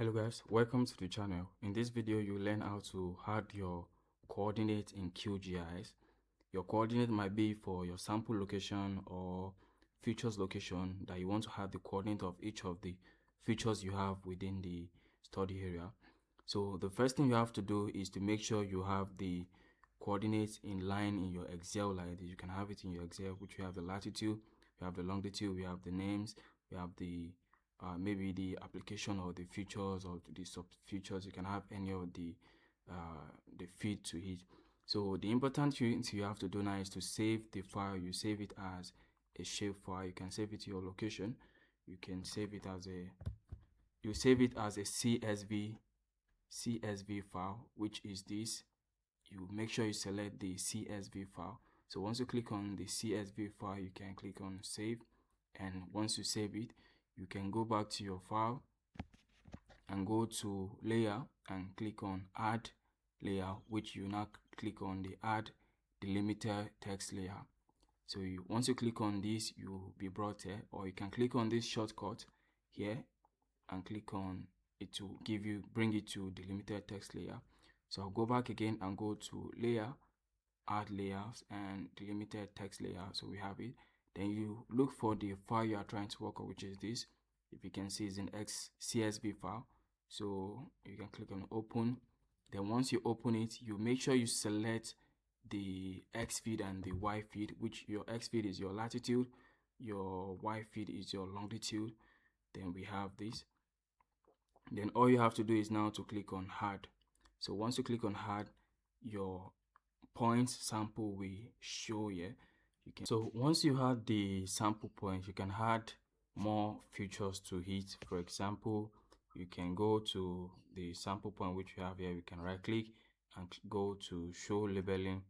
Hello guys, welcome to the channel. In this video you learn how to add your coordinate in QGIS. Your coordinate might be for your sample location or features location that you want to have the coordinate of each of the features you have within the study area. So the first thing you have to do is to make sure you have the coordinates in line in your Excel like this. You can have it in your Excel, which we have the latitude, we have the longitude, we have the names, we have the maybe the application or the features or the sub features. You can have any of the feed to it. So the important thing you have to do now is to save the file. You save it as a shape file. You can save it to your location. You can save it as a CSV file, which is this. You make sure you select the CSV file. So once you click on the CSV file, you can click on save, and once you save it, you can go back to your file and go to layer and click on add layer, which you now click on the add delimiter text layer. So once you click on this, you'll be brought here, or you can click on this shortcut here and click on it to bring it to delimiter text layer. So I'll go back again and go to layer, add layers, and delimiter text layer. So we have it. Then you look for the file you are trying to work on, which is this. If you can see, it's an CSV file. So you can click on open. Then once you open it, you make sure you select the X feed and the Y feed, which your X feed is your latitude, your Y feed is your longitude. Then we have this. Then all you have to do is now to click on add. So once you click on add, your points sample will show here. So once you have the sample point, you can add more features to it. For example, you can go to the sample point which we have here. You can right click and go to show labeling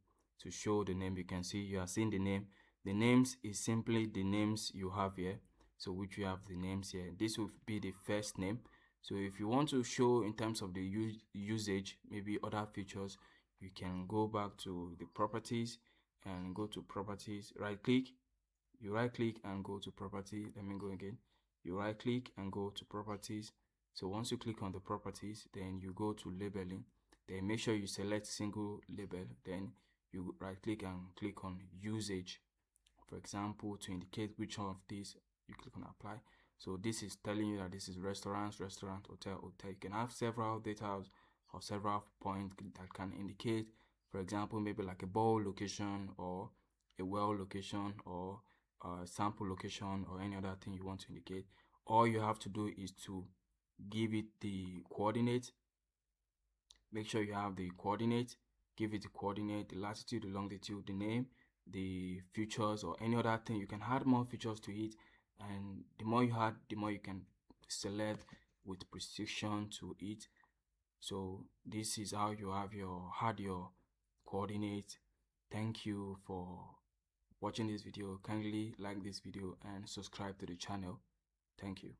to show the name. You can see you are seeing the name. The names is simply the names you have here. So which you have the names here. This will be the first name. So if you want to show in terms of the usage, maybe other features, you can go back to the properties and go to properties, right click and go to property. Let me go again. You right click and go to properties. So once you click on the properties, then you go to labeling. Then make sure you select single label. Then you right click and click on usage. For example, to indicate which one of these, you click on apply. So this is telling you that this is restaurant, hotel. You can have several data or several points that can indicate, for example, maybe like a ball location or a well location or a sample location or any other thing you want to indicate. All you have to do is to give it the coordinate. Make sure you have the coordinate. Give it the coordinate, the latitude, the longitude, the name, the features, or any other thing. You can add more features to it, and the more you add, the more you can select with precision to it. So this is how you have add your coordinates. Thank you for watching this video. Kindly like this video and subscribe to the channel. Thank you.